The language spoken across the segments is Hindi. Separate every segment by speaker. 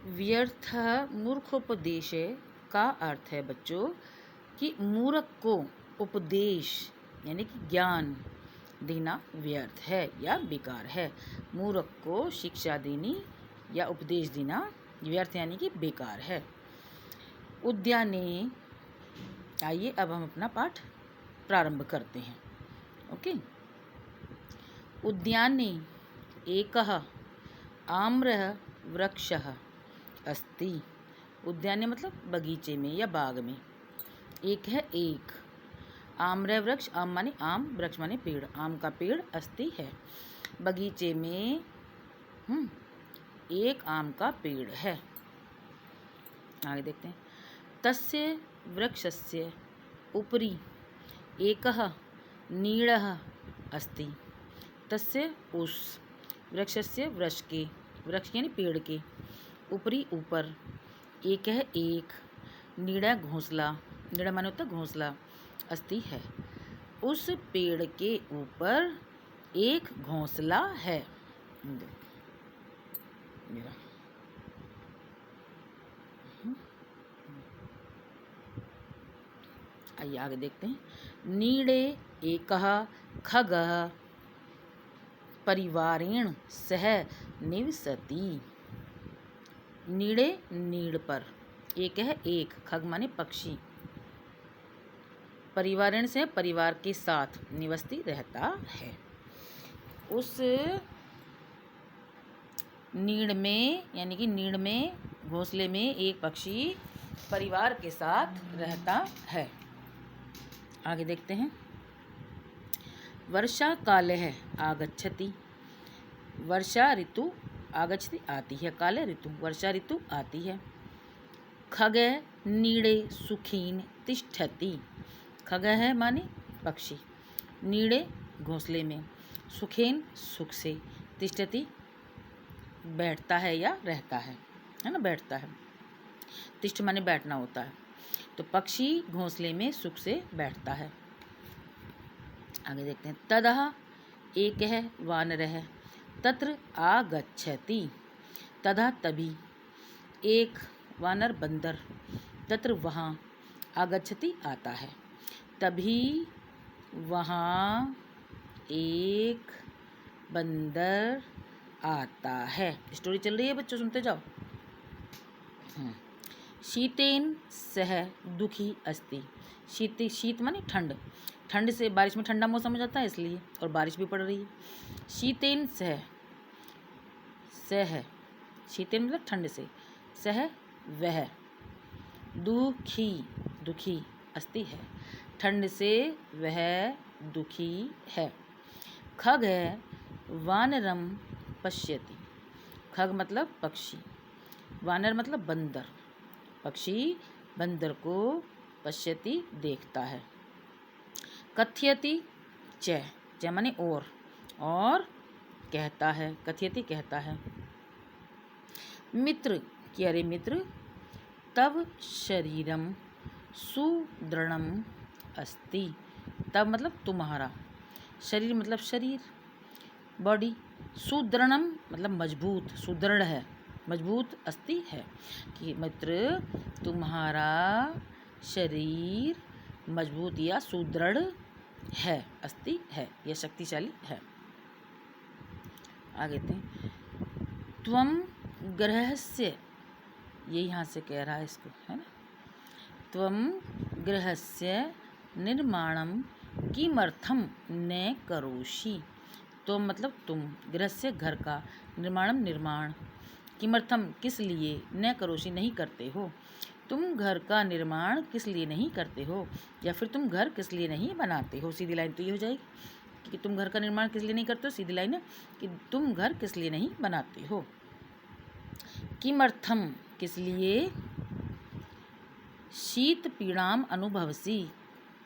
Speaker 1: व्यर्थ मूर्खोपदेश का अर्थ है बच्चों कि मूर्ख को उपदेश यानी कि ज्ञान देना व्यर्थ है या बेकार है। मूर्ख को शिक्षा देनी या उपदेश देना व्यर्थ यानी कि बेकार है। उद्याने, आइए अब हम अपना पाठ प्रारंभ करते हैं। ओके। उद्याने एकः आम्रः वृक्षः अस्ति। उद्याने मतलब बगीचे में या बाग में। एक है एक। आम्र वृक्ष, आम माने आम, वृक्ष माने पेड़, आम का पेड़ अस्ति है। बगीचे में एक आम का पेड़ है। आगे देखते हैं। तस्य वृक्षस्य उपरि एकः नीडः अस्ति। तस्य उस वृक्षस्य वृक्ष के, वृक्ष यानी पेड़ के, ऊपरी ऊपर, एक है एक, नीड़ा घोंसला, नीड़ा माने होता घोंसला, अस्ति है। उस पेड़ के ऊपर एक घोंसला है। मेरा आइए आगे देखते हैं। नीड़े एकः खगः परिवारेण सह निवसति। नीड़े नीड़ पर, एक है एक, खग माने पक्षी, परिवारेण से परिवार के साथ, निवसति रहता है। उस नीड़ में यानी कि नीड़ में, घोंसले में एक पक्षी परिवार के साथ रहता है। आगे देखते हैं। वर्षा कालः आगच्छति। वर्षा ऋतु आगच्छति आती है, काल ऋतु, वर्षा ऋतु आती है। खग नीड़े सुखीन तिष्ठति। खग है माने पक्षी, नीड़े घोंसले में, सुखेन सुख से, तिष्ठति बैठता है या रहता है ना, बैठता है। तिष्ठ माने बैठना होता है। तो पक्षी घोंसले में सुख से बैठता है। आगे देखते हैं। तदः एक है वानरः तत्र आगच्छति। तदा तभी, एक वानर बंदर, तत्र वहाँ, आगच्छति आता है, तभी वहाँ एक बंदर आता है। स्टोरी चल रही है बच्चों, सुनते जाओ। शीतेन सह दुखी अस्ति। शीत माने ठंड, ठंड से, बारिश में ठंडा मौसम हो जाता है इसलिए, और बारिश भी पड़ रही है। शीतेन सह, सह, शीतेन मतलब ठंड से, सह वह, दुखी, दुखी अस्ति है, ठंड से वह दुखी है। खग है वानरम पश्यति। खग मतलब पक्षी, वानर मतलब बंदर, पक्षी बंदर को पश्यति देखता है। कथयति च, च माने और कहता है, कथयति कहता है। मित्र कि अरे मित्र, तव शरीरम सुदृढ़म अस्ति। तब मतलब तुम्हारा, शरीर मतलब शरीर, बॉडी, सुदृढ़म मतलब मजबूत, सुदृढ़ है, मजबूत, अस्ति है कि मित्र तुम्हारा शरीर मजबूत या सुदृढ़ है, अस्ति है या शक्तिशाली है। आगे थे। त्वम गृहस्य, ये यहाँ से कह रहा है इसको, है ना। त्वम गृहस्य निर्माणम किमर्थम न करोषि। तो मतलब तुम, गृहस्य घर का, निर्माणम निर्माण, किमर्थम किस लिए, न करोषि नहीं करते हो। तुम घर का निर्माण किस लिए नहीं करते हो, या फिर तुम घर किस लिए नहीं बनाते हो। सीधी लाइन तो ये हो जाएगी कि तुम घर का निर्माण किस लिए नहीं करते हो, सीधी लाइन है कि तुम घर किस लिए नहीं बनाते हो। किमर्थम किस लिए, शीत पीड़ाम अनुभवसी।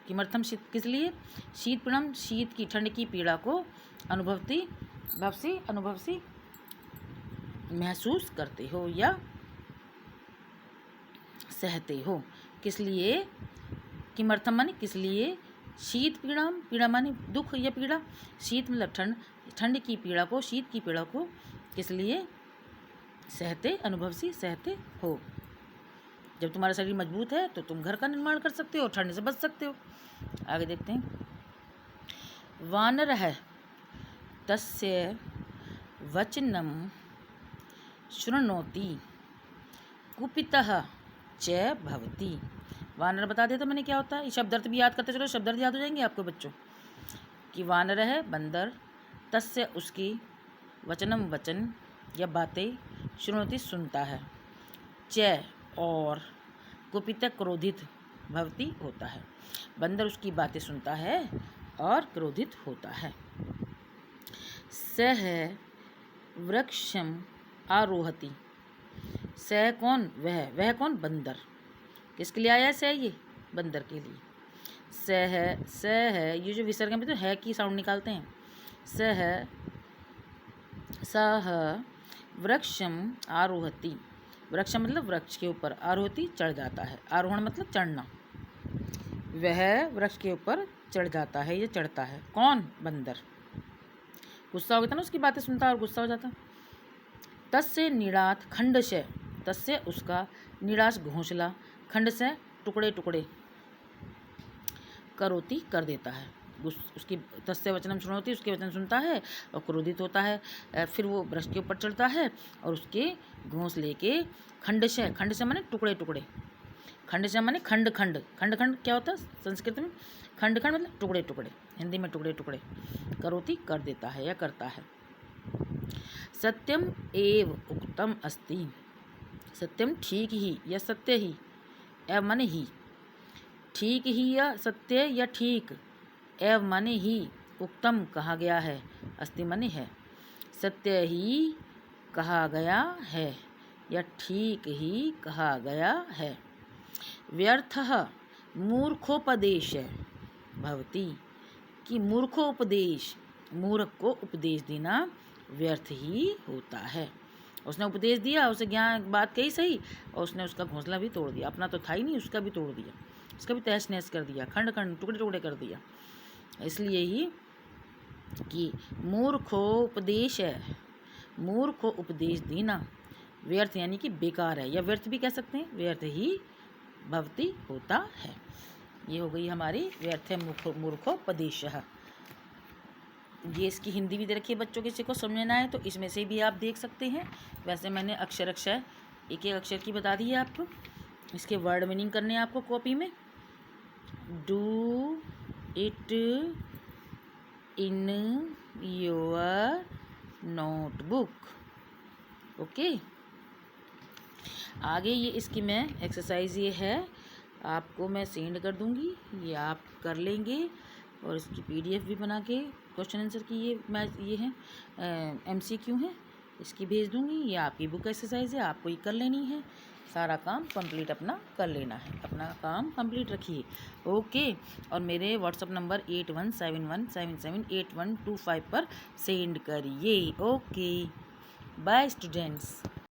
Speaker 1: किमर्थम शीत किस लिए, शीत पीड़ाम शीत की, ठंड की पीड़ा को, अनुभवती अनुभवसी महसूस करते हो या सहते हो। किस लिए, किमर्थम माने किस लिए, शीत पीड़ाम, पीड़ा माने दुख या पीड़ा, शीत मतलब ठंड, ठंड की पीड़ा को, शीत की पीड़ा को किस लिए सहते, अनुभव से सहते हो। जब तुम्हारा शरीर मजबूत है तो तुम घर का निर्माण कर सकते हो, ठंड से बच सकते हो। आगे देखते हैं। वानरः तस्य वचनं शृणोति कुपितः च भवति। वानर बता देता मैंने क्या होता है। ये शब्दार्थ भी याद करते चलो, शब्दार्थ याद हो जाएंगे आपको बच्चों। कि वानर है बंदर, तस्य उसकी, वचनम वचन या बातें, शृणोति सुनता है, च और, कुपित क्रोधित, भवति होता है। बंदर उसकी बातें सुनता है और क्रोधित होता है। सह वृक्षम आरोहति। सह कौन, वह कौन, बंदर। किसके लिए आया है सह, ये बंदर के लिए। सह ये जो विसर्ग में तो है की साउंड निकालते हैं। सह वृक्षम आरोहति। वृक्षम मतलब वृक्ष के ऊपर, आरोहति चढ़ जाता है, आरोहण मतलब चढ़ना। वह वृक्ष के ऊपर चढ़ जाता है, ये चढ़ता है। कौन, बंदर। गुस्सा हो गया था ना, उसकी बातें सुनता है और गुस्सा हो जाता। तस्य नीड़ात खंडशय। तस्य उसका, नीड़ास घोंसला, खंड से टुकड़े टुकड़े, करोति कर देता है। उसकी तस्य वचनम सुनोति, उसके वचन सुनता है और क्रोधित होता है। फिर वो वृक्ष के ऊपर चढ़ता है और उसके घोंसले के खंडशय, खंड से माने टुकड़े टुकड़े, खंड से माने खंड खंड, खंड खंड क्या होता है संस्कृत में, खंड खंड मतलब टुकड़े टुकड़े, हिंदी में टुकड़े टुकड़े, करोति कर देता है या करता है। सत्यम एव उक्तम अस्ति। सत्यम ठीक ही या सत्य ही, एव माने ही, ठीक ही या सत्य या ठीक, एव माने ही, उक्तम कहा गया है, अस्ति माने है, सत्य ही कहा गया है या ठीक ही कहा गया है। व्यर्थः मूर्खोपदेश भवति। कि मूर्खोपदेश, मूर्ख को उपदेश देना व्यर्थ ही होता है। उसने उपदेश दिया, उसे ज्ञान बात कही सही, और उसने उसका घोंसला भी तोड़ दिया। अपना तो था ही नहीं, उसका भी तोड़ दिया, उसका भी तहस नहस कर दिया, खंड खंड टुकड़े टुकड़े कर दिया। इसलिए ही कि मूर्खोपदेश है, मूर्ख को उपदेश देना व्यर्थ यानी कि बेकार है, या व्यर्थ भी कह सकते हैं, व्यर्थ ही भवति होता है। ये हो गई हमारी व्यर्थ मूर्खोपदेश। ये इसकी हिंदी भी दे रखी है बच्चों, किसी को समझना है तो इसमें से भी आप देख सकते हैं। वैसे मैंने अक्षर अक्षर एक एक अक्षर की बता दी है आपको। इसके वर्ड मीनिंग करने हैं आपको कॉपी में। Do it in your notebook. Okay, आगे ये इसकी मैं एक्सरसाइज ये है, आपको मैं सेंड कर दूंगी, ये आप कर लेंगे। और इसकी पीडीएफ भी बना के क्वेश्चन आंसर की ये है एमसीक्यू है, इसकी भेज दूंगी। ये आपकी बुक एक्सरसाइज है, आपको ये कर लेनी है। सारा काम कंप्लीट अपना कर लेना है, अपना काम कंप्लीट रखिए। ओके, और मेरे व्हाट्सअप नंबर 8171778125 पर सेंड करिए। Okay, bye students.